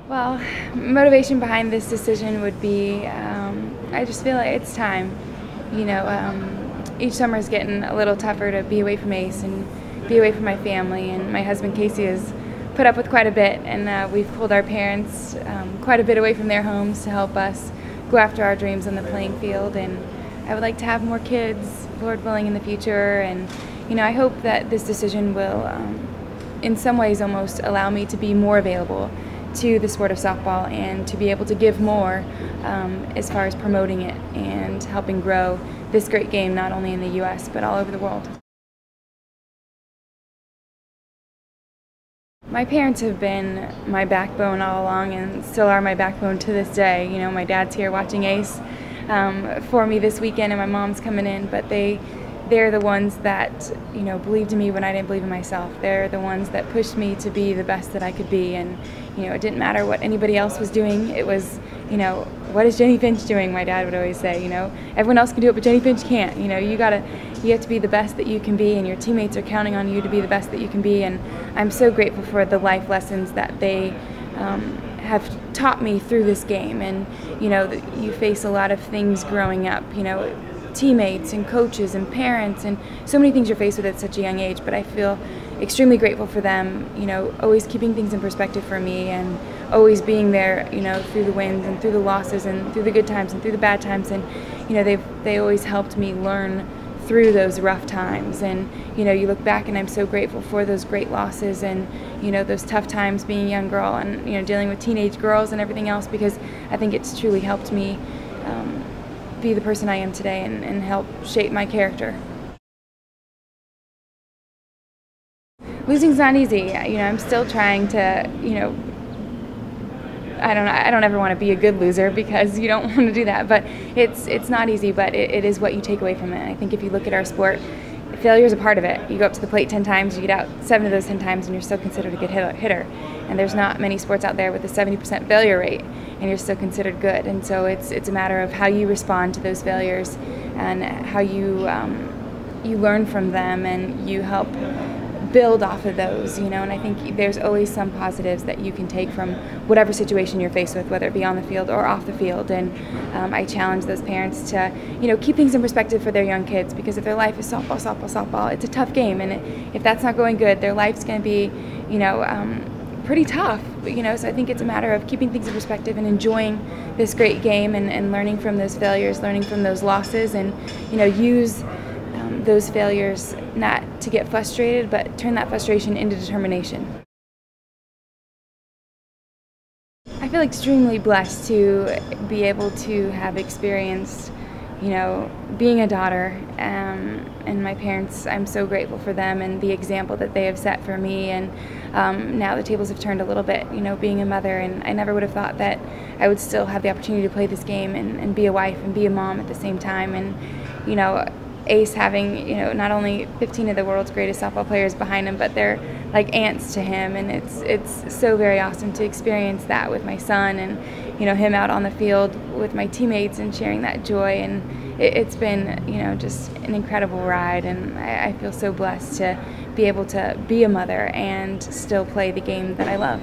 Well, motivation behind this decision would be, I just feel like it's time. Each summer is getting a little tougher to be away from Ace and be away from my family, and my husband Casey has put up with quite a bit, and we've pulled our parents quite a bit away from their homes to help us go after our dreams on the playing field. And I would like to have more kids, Lord willing, in the future, and I hope that this decision will in some ways almost allow me to be more available to the sport of softball and to be able to give more as far as promoting it and helping grow this great game not only in the U.S. but all over the world. My parents have been my backbone all along and still are my backbone to this day. My dad's here watching Ace for me this weekend, and my mom's coming in, but they're the ones that believed in me when I didn't believe in myself. They're the ones that pushed me to be the best that I could be, and it didn't matter what anybody else was doing. It was, what is Jennie Finch doing? My dad would always say, everyone else can do it, but Jennie Finch can't. You have to be the best that you can be, and your teammates are counting on you to be the best that you can be. And I'm so grateful for the life lessons that they have taught me through this game. And you face a lot of things growing up. Teammates and coaches and parents, and so many things you're faced with at such a young age, but I feel extremely grateful for them, always keeping things in perspective for me and always being there, through the wins and through the losses and through the good times and through the bad times. And they always helped me learn through those rough times. And you look back, and I'm so grateful for those great losses and those tough times being a young girl and dealing with teenage girls and everything else, because I think it's truly helped me be the person I am today and help shape my character. Losing's not easy. I'm still trying to, I don't ever want to be a good loser, because you don't want to do that, but it's not easy, but it is what you take away from it. I think if you look at our sport, failure is a part of it. You go up to the plate 10 times, you get out 7 of those 10 times, and you're still considered a good hitter. And there's not many sports out there with a 70% failure rate, and you're still considered good. And so it's a matter of how you respond to those failures and how you learn from them, and you help build off of those, and I think there's always some positives that you can take from whatever situation you're faced with, whether it be on the field or off the field. And I challenge those parents to, keep things in perspective for their young kids, because if their life is softball, softball, softball, it's a tough game, and if that's not going good, their life's going to be, pretty tough. So I think it's a matter of keeping things in perspective and enjoying this great game and learning from those failures, learning from those losses, and use those failures not to get frustrated, but turn that frustration into determination. I feel extremely blessed to be able to have experienced, being a daughter, and my parents. I'm so grateful for them and the example that they have set for me. And now the tables have turned a little bit, being a mother, and I never would have thought that I would still have the opportunity to play this game and be a wife and be a mom at the same time. And Ace having, not only 15 of the world's greatest softball players behind him, but they're like aunts to him, and it's so very awesome to experience that with my son, and him out on the field with my teammates and sharing that joy. And it's been just an incredible ride, and I feel so blessed to be able to be a mother and still play the game that I love.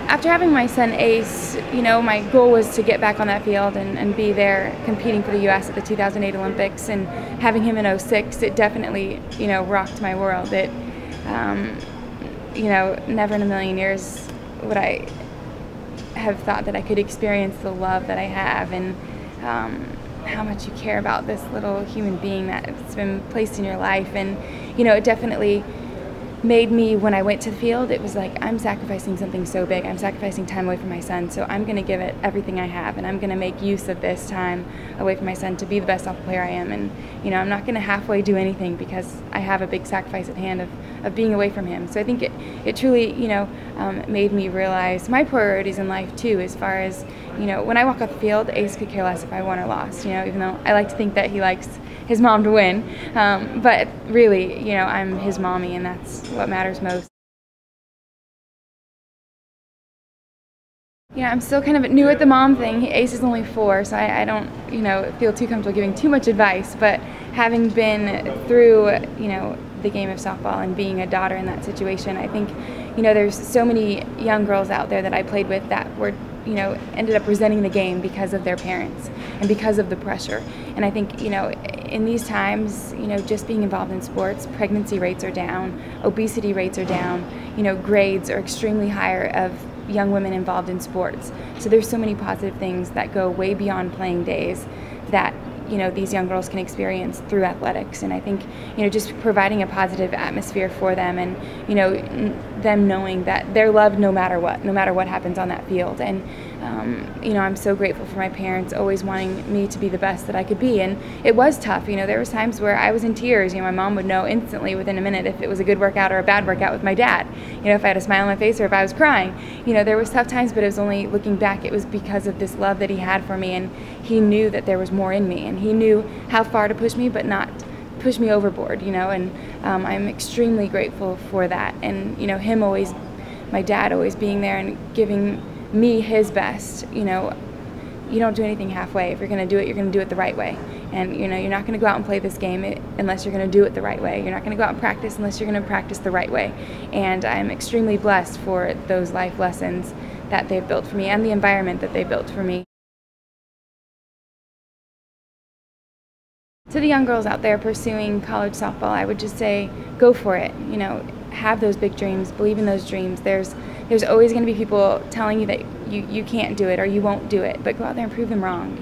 After having my son Ace, my goal was to get back on that field and be there competing for the U.S. at the 2008 Olympics. And having him in 2006, it definitely, rocked my world. It, never in a million years would I have thought that I could experience the love that I have, and how much you care about this little human being that's been placed in your life. And, it definitely made me, when I went to the field, it was like, I'm sacrificing something so big. I'm sacrificing time away from my son, so I'm going to give it everything I have, and I'm going to make use of this time away from my son to be the best softball player I am. And I'm not going to halfway do anything, because I have a big sacrifice at hand of being away from him. So I think it truly made me realize my priorities in life too, as far as when I walk off the field, Ace could care less if I won or lost, even though I like to think that he likes his mom to win, but really, I'm his mommy, and that's what matters most. I'm still kind of new at the mom thing. Ace is only 4, so I don't, feel too comfortable giving too much advice, but having been through, the game of softball and being a daughter in that situation. I think, there's so many young girls out there that I played with that were, ended up resenting the game because of their parents and because of the pressure. And I think, in these times, just being involved in sports, pregnancy rates are down, obesity rates are down, grades are extremely higher of young women involved in sports. So there's so many positive things that go way beyond playing days that these young girls can experience through athletics. And I think just providing a positive atmosphere for them, and them knowing that they're loved no matter what happens on that field. And I'm so grateful for my parents always wanting me to be the best that I could be. And it was tough. There was times where I was in tears. My mom would know instantly within a minute if it was a good workout or a bad workout with my dad. If I had a smile on my face or if I was crying. There was tough times, but it was only looking back, it was because of this love that he had for me, and he knew that there was more in me, and he knew how far to push me, but not push me overboard. And I'm extremely grateful for that. And him always, my dad always being there and giving me his best. You don't do anything halfway. If you're going to do it, you're going to do it the right way. And you're not going to go out and play this game unless you're going to do it the right way. You're not going to go out and practice unless you're going to practice the right way. And I'm extremely blessed for those life lessons that they've built for me and the environment that they built for me. To the young girls out there pursuing college softball, I would just say, go for it. Have those big dreams, believe in those dreams. There's always going to be people telling you that you can't do it or you won't do it, but go out there and prove them wrong.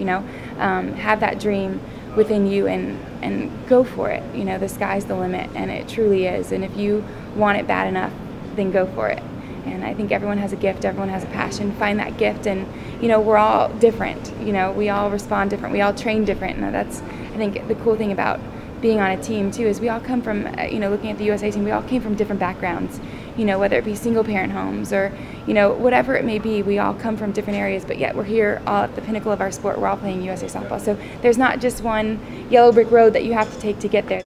Have that dream within you and go for it. The sky's the limit, and it truly is. And if you want it bad enough, then go for it. And I think everyone has a gift, everyone has a passion. Find that gift, and we're all different. We all respond different, we all train different, and that's, I think, the cool thing about being on a team too, is we all come from, looking at the USA team, we all came from different backgrounds, whether it be single parent homes or, whatever it may be, we all come from different areas, but yet we're here all at the pinnacle of our sport. We're all playing USA softball. So there's not just one yellow brick road that you have to take to get there.